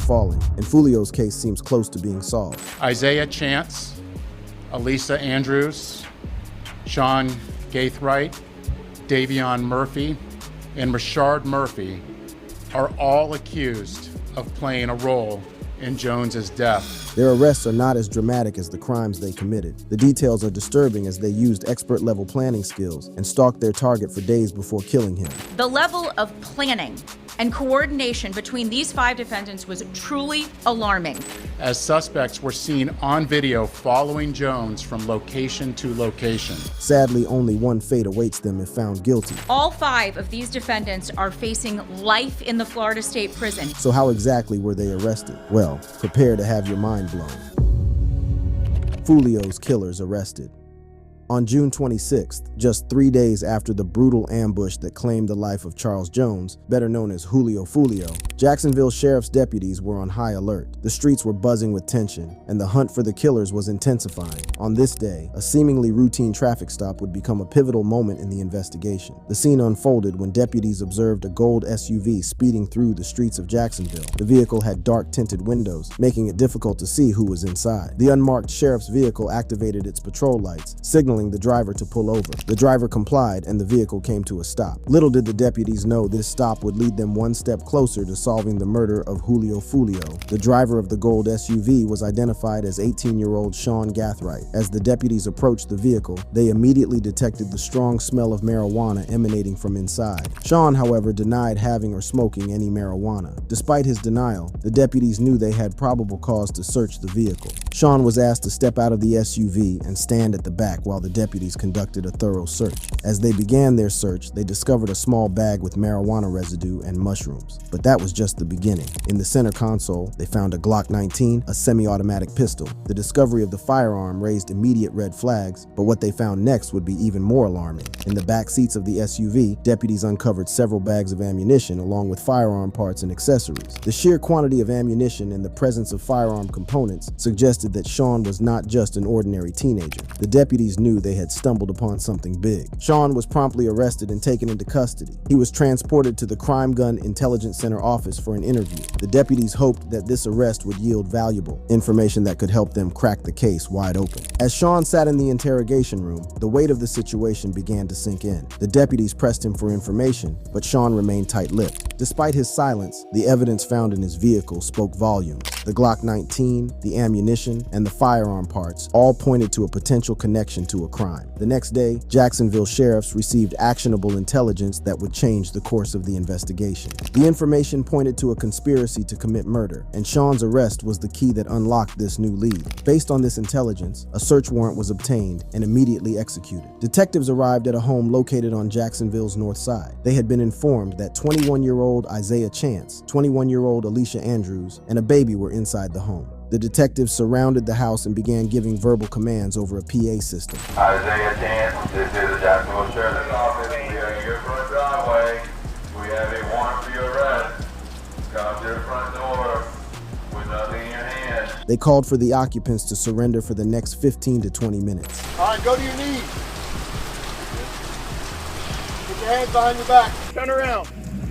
falling, and Foolio's case seems close to being solved. Isaiah Chance, Elisa Andrews, Sean Gaithright, Davion Murphy, and Rashard Murphy are all accused of playing a role in Jones's death. Their arrests are not as dramatic as the crimes they committed. The details are disturbing as they used expert-level planning skills and stalked their target for days before killing him. The level of planning and coordination between these 5 defendants was truly alarming. As suspects were seen on video following Jones from location to location. Sadly, only one fate awaits them if found guilty. All 5 of these defendants are facing life in the Florida State Prison. So how exactly were they arrested? Well, prepare to have your mind blown. Foolio's killers arrested. On June 26th, just 3 days after the brutal ambush that claimed the life of Charles Jones, better known as Julio Foolio, Jacksonville Sheriff's deputies were on high alert. The streets were buzzing with tension, and the hunt for the killers was intensifying. On this day, a seemingly routine traffic stop would become a pivotal moment in the investigation. The scene unfolded when deputies observed a gold SUV speeding through the streets of Jacksonville. The vehicle had dark tinted windows, making it difficult to see who was inside. The unmarked sheriff's vehicle activated its patrol lights, signaling the driver to pull over. The driver complied and the vehicle came to a stop. Little did the deputies know this stop would lead them one step closer to solving the murder of Julio Foolio. The driver of the gold SUV was identified as 18-year-old Sean Gaithright. As the deputies approached the vehicle, they immediately detected the strong smell of marijuana emanating from inside. Sean, however, denied having or smoking any marijuana. Despite his denial, the deputies knew they had probable cause to search the vehicle. Sean was asked to step out of the SUV and stand at the back while the deputies conducted a thorough search. As they began their search, they discovered a small bag with marijuana residue and mushrooms. But that was just the beginning. In the center console, they found a Glock 19, a semi-automatic pistol. The discovery of the firearm raised immediate red flags, but what they found next would be even more alarming. In the back seats of the SUV, deputies uncovered several bags of ammunition along with firearm parts and accessories. The sheer quantity of ammunition and the presence of firearm components suggested that Sean was not just an ordinary teenager. The deputies knew they had stumbled upon something big. Sean was promptly arrested and taken into custody. He was transported to the Crime Gun Intelligence Center office for an interview. The deputies hoped that this arrest would yield valuable information that could help them crack the case wide open. As Sean sat in the interrogation room, the weight of the situation began to sink in. The deputies pressed him for information, but Sean remained tight-lipped. Despite his silence, the evidence found in his vehicle spoke volumes. The Glock 19, the ammunition, and the firearm parts all pointed to a potential connection to a crime. The next day, Jacksonville sheriffs received actionable intelligence that would change the course of the investigation. The information pointed to a conspiracy to commit murder, and Sean's arrest was the key that unlocked this new lead. Based on this intelligence, a search warrant was obtained and immediately executed. Detectives arrived at a home located on Jacksonville's north side. They had been informed that 21-year-old Isaiah Chance, 21-year-old Alicia Andrews, and a baby were inside the home. The detectives surrounded the house and began giving verbal commands over a PA system. Isaiah Chance, this is the Jacksonville Sheriff's Office. We are in your front driveway. We have a warrant for your arrest. Come to the front door with nothing in your hand. They called for the occupants to surrender for the next 15 to 20 minutes. All right, go to your knees. Put your hands behind your back. Turn around.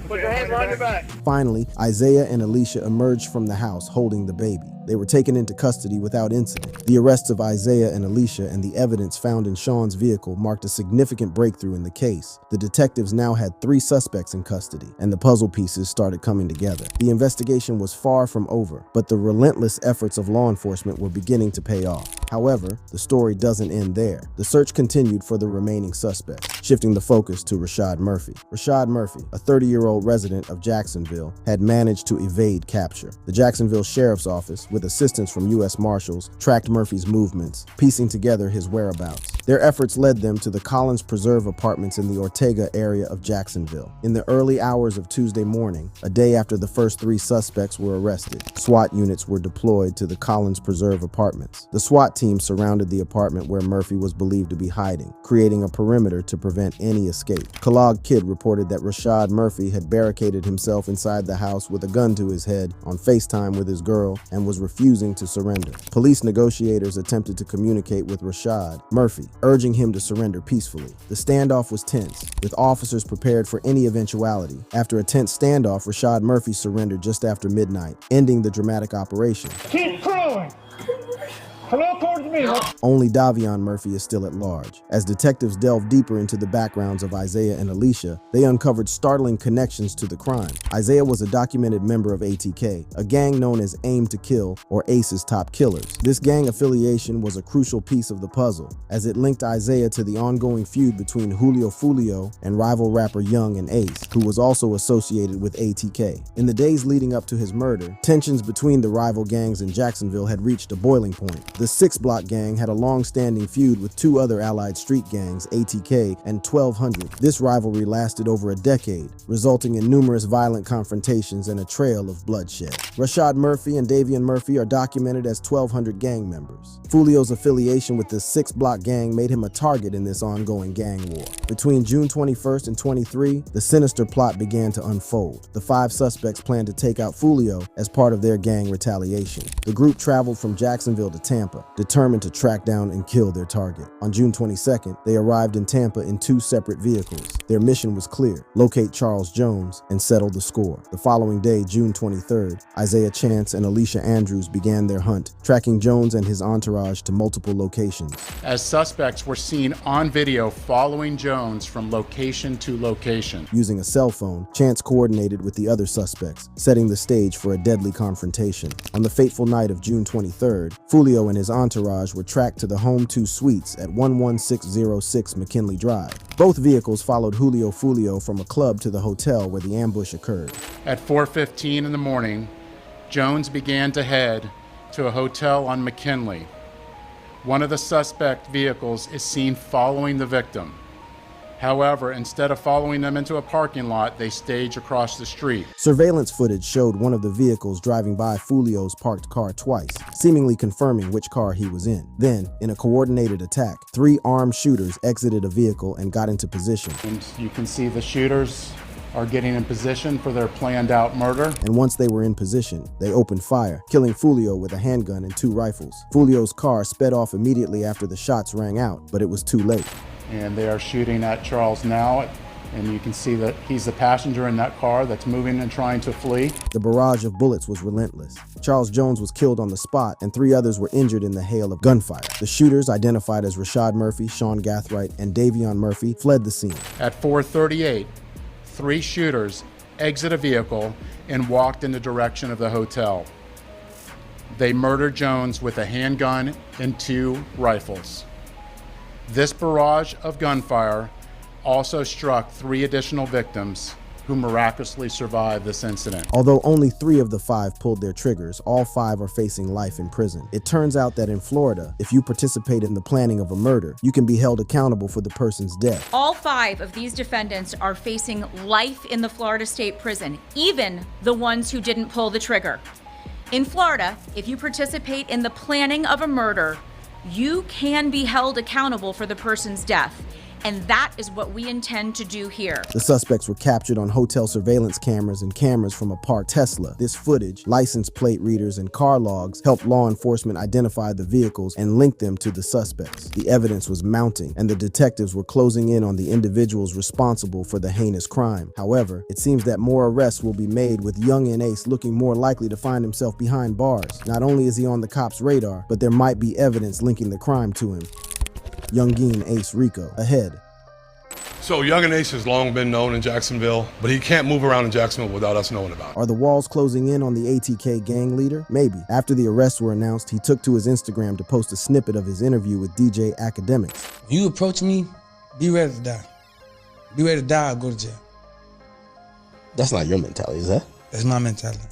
Put your hands behind your back. Finally, Isaiah and Alicia emerged from the house holding the baby. They were taken into custody without incident. The arrests of Isaiah and Alicia and the evidence found in Sean's vehicle marked a significant breakthrough in the case. The detectives now had 3 suspects in custody, and the puzzle pieces started coming together. The investigation was far from over, but the relentless efforts of law enforcement were beginning to pay off. However, the story doesn't end there. The search continued for the remaining suspects, shifting the focus to Rashard Murphy. Rashard Murphy, a 30-year-old resident of Jacksonville, had managed to evade capture. The Jacksonville Sheriff's Office, with assistance from U.S. Marshals, tracked Murphy's movements, piecing together his whereabouts. Their efforts led them to the Collins Preserve apartments in the Ortega area of Jacksonville. In the early hours of Tuesday morning, a day after the first 3 suspects were arrested, SWAT units were deployed to the Collins Preserve apartments. The SWAT team surrounded the apartment where Murphy was believed to be hiding, creating a perimeter to prevent any escape. Kellogg Kid reported that Rashard Murphy had barricaded himself inside inside the house with a gun to his head on FaceTime with his girl and was refusing to surrender. Police negotiators attempted to communicate with Rashad Murphy, urging him to surrender peacefully. The standoff was tense, with officers prepared for any eventuality. After a tense standoff, Rashad Murphy surrendered just after midnight, ending the dramatic operation. Keep crawling. Hello, towards me. Only Davion Murphy is still at large. As detectives delved deeper into the backgrounds of Isaiah and Alicia, they uncovered startling connections to the crime. Isaiah was a documented member of ATK, a gang known as Aim to Kill, or Ace's top killers. This gang affiliation was a crucial piece of the puzzle, as it linked Isaiah to the ongoing feud between Julio Foolio and rival rapper Yungeen Ace, who was also associated with ATK. In the days leading up to his murder, tensions between the rival gangs in Jacksonville had reached a boiling point. The 6 Block gang had a long-standing feud with 2 other allied street gangs, ATK and 1200. This rivalry lasted over a decade, resulting in numerous violent confrontations and a trail of bloodshed. Rashad Murphy and Davion Murphy are documented as 1200 gang members. Foolio's affiliation with the 6 Block gang made him a target in this ongoing gang war. Between June 21st and 23, the sinister plot began to unfold. The 5 suspects planned to take out Foolio as part of their gang retaliation. The group traveled from Jacksonville to Tampa, determined to track down and kill their target. On June 22nd, they arrived in Tampa in 2 separate vehicles. Their mission was clear: locate Charles Jones and settle the score. The following day, June 23rd, Isaiah Chance and Alicia Andrews began their hunt, tracking Jones and his entourage to multiple locations. As suspects were seen on video following Jones from location to location. Using a cell phone, Chance coordinated with the other suspects, setting the stage for a deadly confrontation. On the fateful night of June 23rd, Foolio and his entourage were tracked to the Home 2 Suites at 11606 McKinley Drive. Both vehicles followed Julio Foolio from a club to the hotel where the ambush occurred. At 4:15 in the morning, Jones began to head to a hotel on McKinley. One of the suspect vehicles is seen following the victim. However, instead of following them into a parking lot, they stage across the street. Surveillance footage showed one of the vehicles driving by Foolio's parked car twice, seemingly confirming which car he was in. Then, in a coordinated attack, 3 armed shooters exited a vehicle and got into position. And you can see the shooters are getting in position for their planned out murder. And once they were in position, they opened fire, killing Foolio with a handgun and 2 rifles. Foolio's car sped off immediately after the shots rang out, but it was too late. And they are shooting at Charles now, and you can see that he's the passenger in that car that's moving and trying to flee. The barrage of bullets was relentless. Charles Jones was killed on the spot, and 3 others were injured in the hail of gunfire. The shooters, identified as Rashad Murphy, Sean Gathright, and Davion Murphy, fled the scene. At 4:38, 3 shooters exit a vehicle and walked in the direction of the hotel. They murdered Jones with a handgun and 2 rifles. This barrage of gunfire also struck 3 additional victims who miraculously survived this incident. Although only 3 of the 5 pulled their triggers, all 5 are facing life in prison. It turns out that in Florida, if you participate in the planning of a murder, you can be held accountable for the person's death. All 5 of these defendants are facing life in the Florida State Prison, even the ones who didn't pull the trigger. In Florida, if you participate in the planning of a murder, you can be held accountable for the person's death. And that is what we intend to do here. The suspects were captured on hotel surveillance cameras and cameras from a parked Tesla. This footage, license plate readers, and car logs helped law enforcement identify the vehicles and link them to the suspects. The evidence was mounting, and the detectives were closing in on the individuals responsible for the heinous crime. However, it seems that more arrests will be made, with Yungeen Ace looking more likely to find himself behind bars. Not only is he on the cops' radar, but there might be evidence linking the crime to him. Yungeen Ace Rico, ahead. So Yungeen Ace has long been known in Jacksonville, but he can't move around in Jacksonville without us knowing about it. Are the walls closing in on the ATK gang leader? Maybe. After the arrests were announced, he took to his Instagram to post a snippet of his interview with DJ Academics. If you approach me, be ready to die. Be ready to die or go to jail. That's not your mentality, is that? That's my mentality.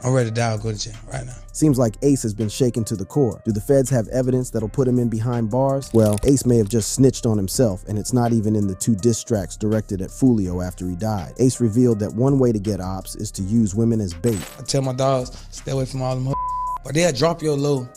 I'm ready to die or go to jail right now. Seems like Ace has been shaken to the core. Do the feds have evidence that'll put him in behind bars? Well, Ace may have just snitched on himself, and it's not even in the 2 diss tracks directed at Foolio after he died. Ace revealed that one way to get ops is to use women as bait. I tell my dogs, stay away from all them but they'll drop your low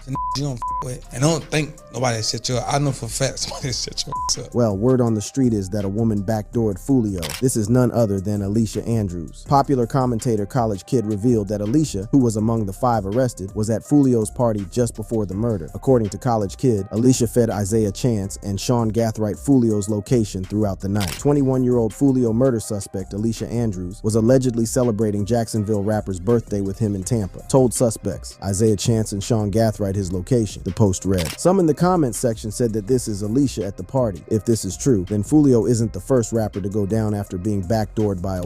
The you don't with. And I don't think nobody set you up. I know for a fact somebody set your ass up. Well, word on the street is that a woman backdoored Foolio. This is none other than Alicia Andrews. Popular commentator College Kid revealed that Alicia, who was among the 5 arrested, was at Foolio's party just before the murder. According to College Kid, Alicia fed Isaiah Chance and Sean Gathright Foolio's location throughout the night. 21-year-old Foolio murder suspect Alicia Andrews was allegedly celebrating Jacksonville rapper's birthday with him in Tampa. Told suspects, Isaiah Chance and Sean Gathright his location, the Post read. Some in the comments section said that this is Alicia at the party. If this is true, then Foolio isn't the first rapper to go down after being backdoored by a